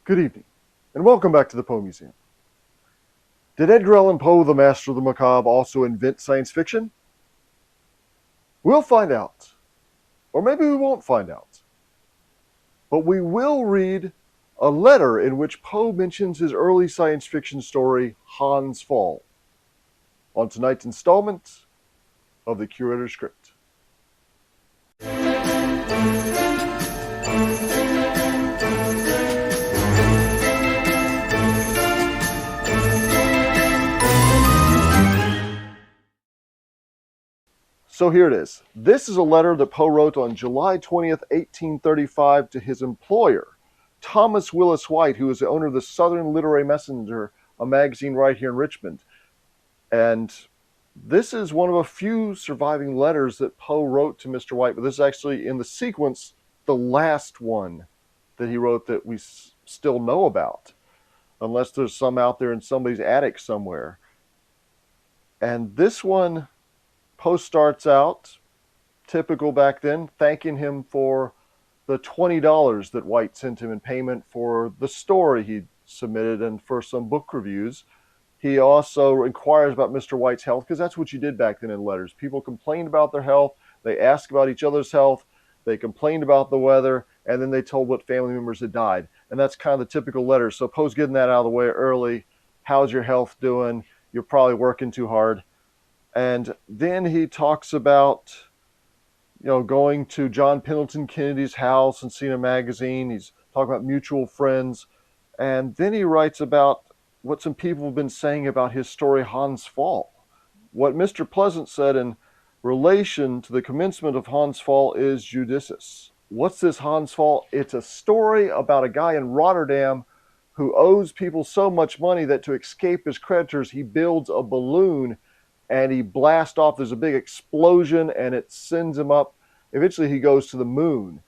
Good evening, and welcome back to the Poe Museum. Did Edgar Allan Poe, the master of the macabre, also invent science fiction? We'll find out. Or maybe we won't find out. But we will read a letter in which Poe mentions his early science fiction story, Hans Pfaall, on tonight's installment of the Curator's Crypt. So here it is. This is a letter that Poe wrote on July 20th, 1835 to his employer, Thomas Willis White, who is the owner of the Southern Literary Messenger, a magazine right here in Richmond. And this is one of a few surviving letters that Poe wrote to Mr. White, but this is actually in the sequence the last one that he wrote that we still know about, unless there's some out there in somebody's attic somewhere. And this one, Poe starts out, typical back then, thanking him for the $20 that White sent him in payment for the story he submitted and for some book reviews. He also inquires about Mr. White's health, because that's what you did back then in letters. People complained about their health, they asked about each other's health, they complained about the weather, and then they told what family members had died. And that's kind of the typical letter. So Poe's getting that out of the way early. How's your health doing? You're probably working too hard. And then he talks about, going to John Pendleton Kennedy's house and seeing a magazine. He's talking about mutual friends. And then he writes about what some people have been saying about his story, Hans Pfaall. What Mr. Pleasant said in relation to the commencement of Hans Pfaall is judicious. What's this Hans Pfaall? It's a story about a guy in Rotterdam who owes people so much money that to escape his creditors, he builds a balloon and he blasts off. There's a big explosion and it sends him up. Eventually he goes to the moon.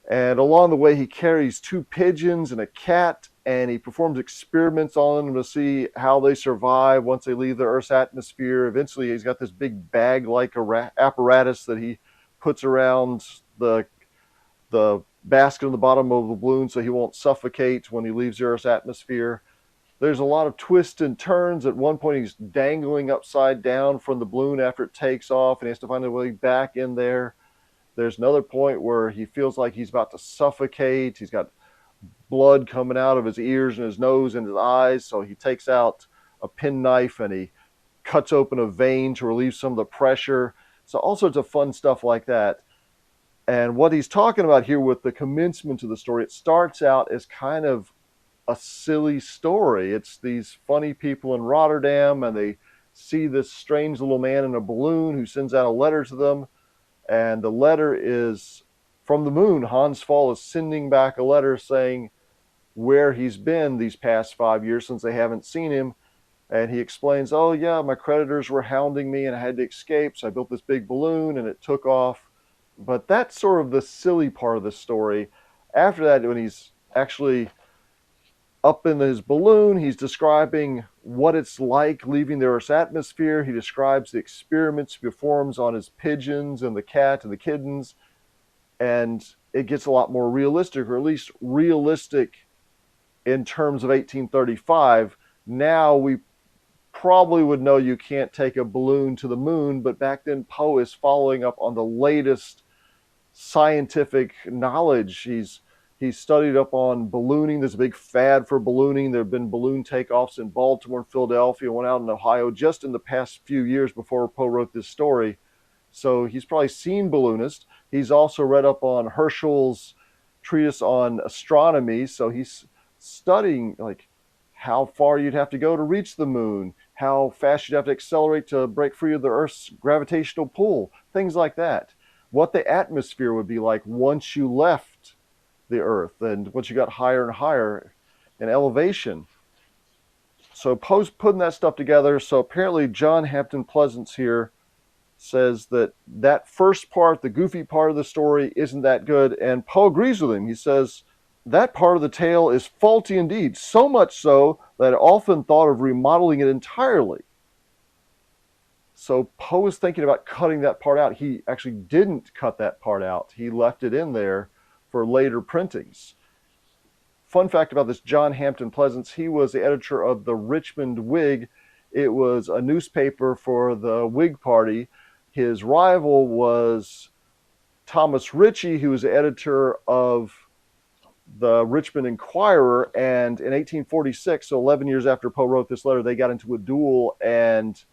And along the way he carries 2 pigeons and a cat, and he performs experiments on them to see how they survive once they leave the Earth's atmosphere. Eventually he's got this big bag-like apparatus that he puts around the basket on the bottom of the balloon so he won't suffocate when he leaves the Earth's atmosphere. There's a lot of twists and turns. At one point, he's dangling upside down from the balloon after it takes off, and he has to find a way back in there. There's another point where he feels like he's about to suffocate. He's got blood coming out of his ears and his nose and his eyes, so he takes out a penknife and he cuts open a vein to relieve some of the pressure. So all sorts of fun stuff like that. And what he's talking about here with the commencement of the story, it starts out as kind of a silly story. It's these funny people in Rotterdam, and they see this strange little man in a balloon who sends out a letter to them. And the letter is from the moon. Hans Pfaall is sending back a letter saying where he's been these past 5 years since they haven't seen him. And he explains, oh yeah, my creditors were hounding me and I had to escape. So I built this big balloon and it took off. But that's sort of the silly part of the story. After that, when he's actually up in his balloon, he's describing what it's like leaving the Earth's atmosphere. He describes the experiments he performs on his pigeons and the cat and the kittens. And it gets a lot more realistic, or at least realistic in terms of 1835. Now we probably would know you can't take a balloon to the moon, but back then Poe is following up on the latest scientific knowledge. He's studied up on ballooning. There's a big fad for ballooning. There have been balloon takeoffs in Baltimore and Philadelphia, one out in Ohio just in the past few years before Poe wrote this story. So he's probably seen balloonists. He's also read up on Herschel's treatise on astronomy. So he's studying like how far you'd have to go to reach the moon, how fast you'd have to accelerate to break free of the Earth's gravitational pull, things like that. What the atmosphere would be like once you left the Earth and once you got higher and higher in elevation. So Poe's putting that stuff together. So apparently John Hampton Pleasance here says that first part, the goofy part of the story, isn't that good. And Poe agrees with him. He says that part of the tale is faulty indeed, so much so that I often thought of remodeling it entirely. So Poe was thinking about cutting that part out. He actually didn't cut that part out. He left it in there for later printings. fun fact about this John Hampton Pleasance, he was the editor of the Richmond Whig. It was a newspaper for the Whig Party. His rival was Thomas Ritchie, who was the editor of the Richmond Inquirer. And in 1846, so 11 years after Poe wrote this letter, they got into a duel, and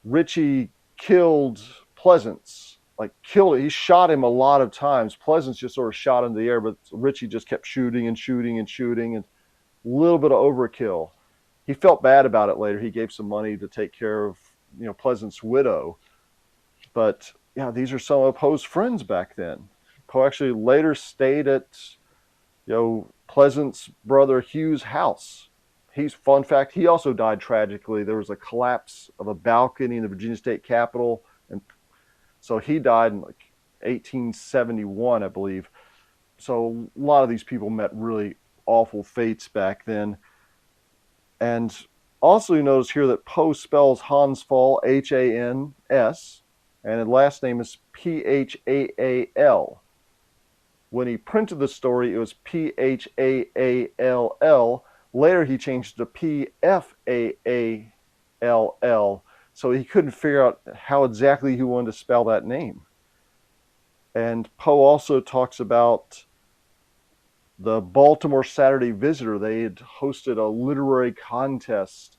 Ritchie killed Pleasance. Like, killed it. He shot him a lot of times. Pleasance just sort of shot into the air, but Ritchie just kept shooting and shooting and shooting, and a little bit of overkill. He felt bad about it later. He gave some money to take care of, Pleasance's widow. But yeah, these are some of Poe's friends back then. Poe actually later stayed at, Pleasance's brother Hugh's house. Fun fact, he also died tragically. There was a collapse of a balcony in the Virginia State Capitol, and so he died in like 1871, I believe. So a lot of these people met really awful fates back then. And also you notice here that Poe spells Hans Pfaall H-A-N-S, and his last name is P-H-A-A-L. When he printed the story, it was P-H-A-A-L-L. Later he changed to P-F-A-A-L-L. So he couldn't figure out how exactly he wanted to spell that name. And Poe also talks about the Baltimore Saturday Visitor. They had hosted a literary contest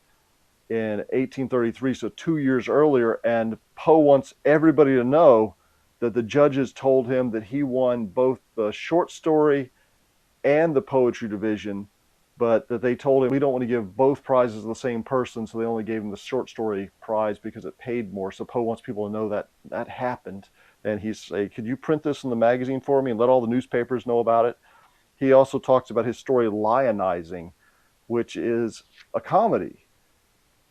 in 1833, so 2 years earlier, and Poe wants everybody to know that the judges told him that he won both the short story and the poetry division, but that they told him, we don't want to give both prizes to the same person, so they only gave him the short story prize because it paid more. So Poe wants people to know that that happened. And he's saying, could you print this in the magazine for me and let all the newspapers know about it? He also talks about his story Lionizing, which is a comedy.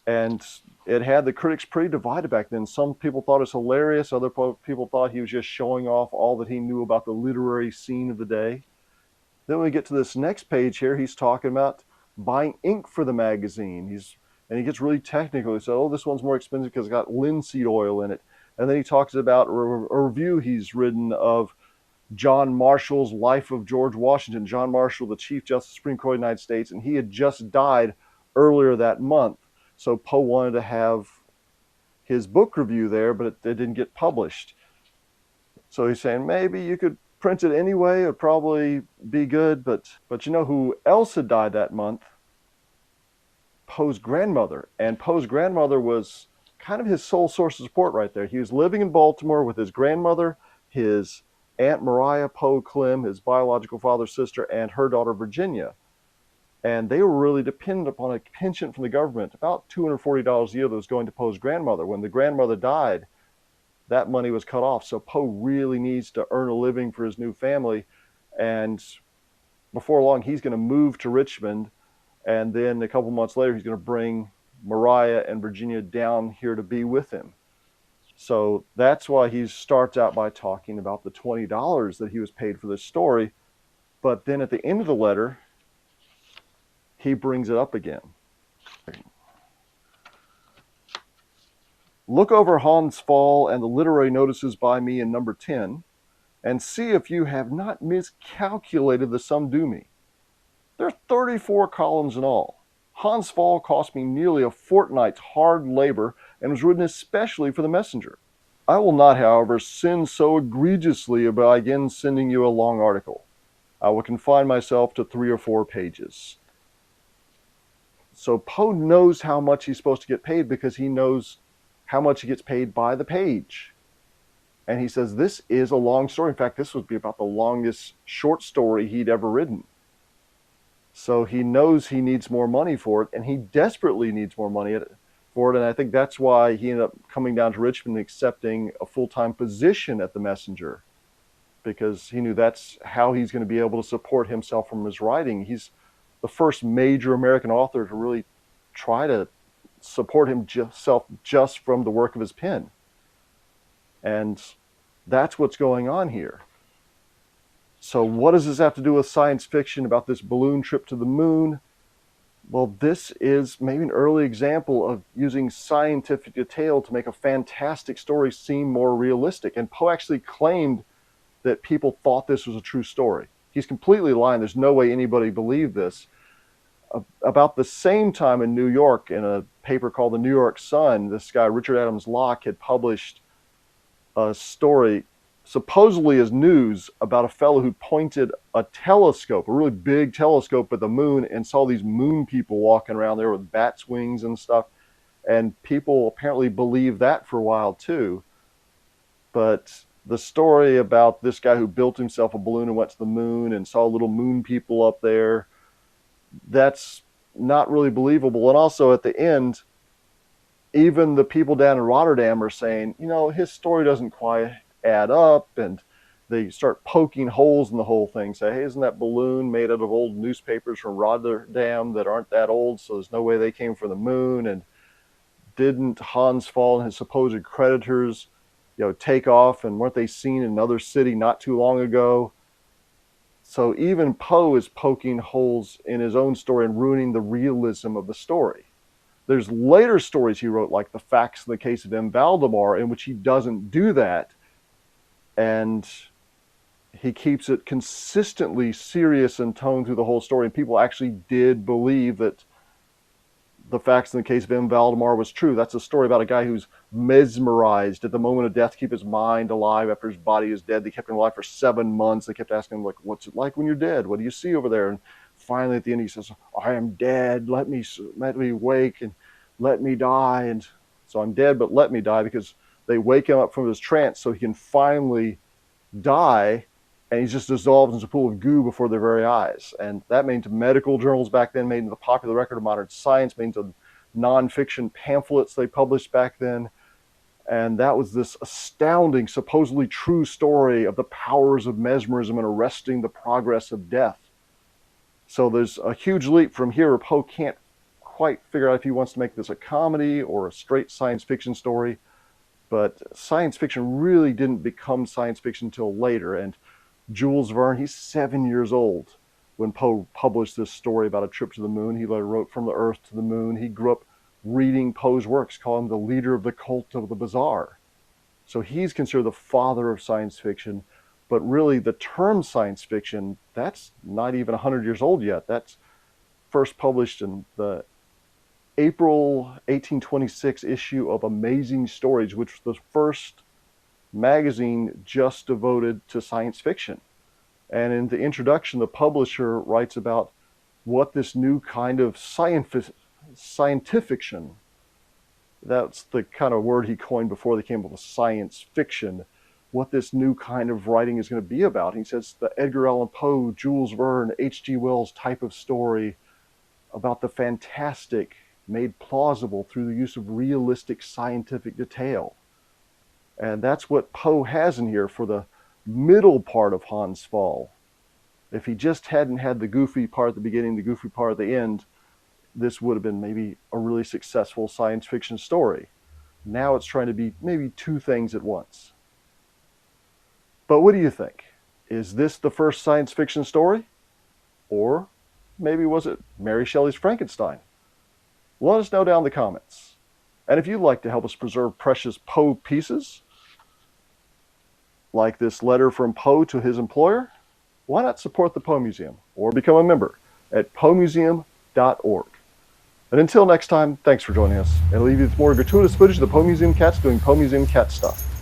And it had the critics pretty divided back then. Some people thought it was hilarious. Other people thought he was just showing off all that he knew about the literary scene of the day. Then when we get to this next page here, he's talking about buying ink for the magazine. And he gets really technical. He said, oh, this one's more expensive because it's got linseed oil in it. And then he talks about a review he's written of John Marshall's Life of George Washington. John Marshall, the Chief Justice of the Supreme Court of the United States, and he had just died earlier that month. So Poe wanted to have his book review there, but it didn't get published. So he's saying, maybe you could print it anyway, it would probably be good, but you know who else had died that month? Poe's grandmother. And Poe's grandmother was kind of his sole source of support right there. He was living in Baltimore with his grandmother, his Aunt Mariah Poe Klim, his biological father's sister, and her daughter Virginia. And they were really dependent upon a pension from the government, about $240 a year that was going to Poe's grandmother. When the grandmother died, that money was cut off. So Poe really needs to earn a living for his new family. And before long, he's going to move to Richmond. And then a couple months later, he's going to bring Mariah and Virginia down here to be with him. So that's why he starts out by talking about the $20 that he was paid for this story. But then at the end of the letter, he brings it up again. Look over Hans Pfaall and the literary notices by me in number 10 and see if you have not miscalculated the sum due me. There are 34 columns in all. Hans Pfaall cost me nearly a fortnight's hard labor and was written especially for the messenger. I will not, however, sin so egregiously by again sending you a long article. I will confine myself to 3 or 4 pages. So Poe knows how much he's supposed to get paid because he knows how much he gets paid by the page. And he says this is a long story. In fact, this would be about the longest short story he'd ever written. So he knows he needs more money for it, and he desperately needs more money for it. And I think that's why he ended up coming down to Richmond and accepting a full-time position at the Messenger, because he knew that's how he's going to be able to support himself from his writing. He's the first major American author to really try to support himself just from the work of his pen. And that's what's going on here. So what does this have to do with science fiction about this balloon trip to the moon? Well, this is maybe an early example of using scientific detail to make a fantastic story seem more realistic. And Poe actually claimed that people thought this was a true story. he's completely lying. There's no way anybody believed this. About the same time in New York, in a paper called the New York Sun, this guy, Richard Adams Locke, had published a story supposedly as news about a fellow who pointed a telescope, a really big telescope at the moon, and saw these moon people walking around there with bats' wings and stuff. And people apparently believed that for a while too. But the story about this guy who built himself a balloon and went to the moon and saw little moon people up there, that's not really believable. And also at the end, even the people down in Rotterdam are saying, you know, his story doesn't quite add up, and they start poking holes in the whole thing. Say, hey, isn't that balloon made out of old newspapers from Rotterdam that aren't that old, so there's no way they came from the moon? And didn't Hans Pfaall and his supposed creditors, you know, take off, and weren't they seen in another city not too long ago? So even Poe is poking holes in his own story and ruining the realism of the story. There's later stories he wrote, like The Facts in the Case of M. Valdemar, in which he doesn't do that. And he keeps it consistently serious in tone through the whole story. And people actually did believe that The Facts in the Case of M. Valdemar was true. That's a story about a guy who's mesmerized at the moment of death to keep his mind alive after his body is dead. They kept him alive for 7 months. They kept asking him, like, what's it like when you're dead? What do you see over there? And finally at the end he says, I am dead. Let me wake and let me die. And so I'm dead, but let me die, because they wake him up from his trance so he can finally die, and he's just dissolved into a pool of goo before their very eyes. And that made into medical journals back then, made into the Popular Record of Modern Science, made into nonfiction pamphlets they published back then. And that was this astounding, supposedly true story of the powers of mesmerism in arresting the progress of death. So there's a huge leap from here where Poe can't quite figure out if he wants to make this a comedy or a straight science fiction story. But science fiction really didn't become science fiction until later. And Jules Verne, he's 7 years old when Poe published this story about a trip to the moon. He wrote From the Earth to the Moon. He grew up reading Poe's works, calling him the leader of the cult of the bizarre. So he's considered the father of science fiction. But really, the term science fiction, that's not even 100 years old yet. That's first published in the April 1826 issue of Amazing Stories, which was the first magazine just devoted to science fiction. And in the introduction, the publisher writes about what this new kind of scientifiction, that's the kind of word he coined before they came up with science fiction, what this new kind of writing is going to be about. He says the Edgar Allan Poe, Jules Verne, H.G. Wells type of story about the fantastic made plausible through the use of realistic scientific detail. And that's what Poe has in here for the middle part of Hans Pfaall. If he just hadn't had the goofy part at the beginning, the goofy part at the end, this would have been maybe a really successful science fiction story. Now it's trying to be maybe two things at once. But what do you think? Is this the first science fiction story? Or maybe was it Mary Shelley's Frankenstein? Let us know down in the comments. And if you'd like to help us preserve precious Poe pieces, like this letter from Poe to his employer, why not support the Poe Museum or become a member at poemuseum.org. And until next time, thanks for joining us. And I'll leave you with more gratuitous footage of the Poe Museum cats doing Poe Museum cat stuff.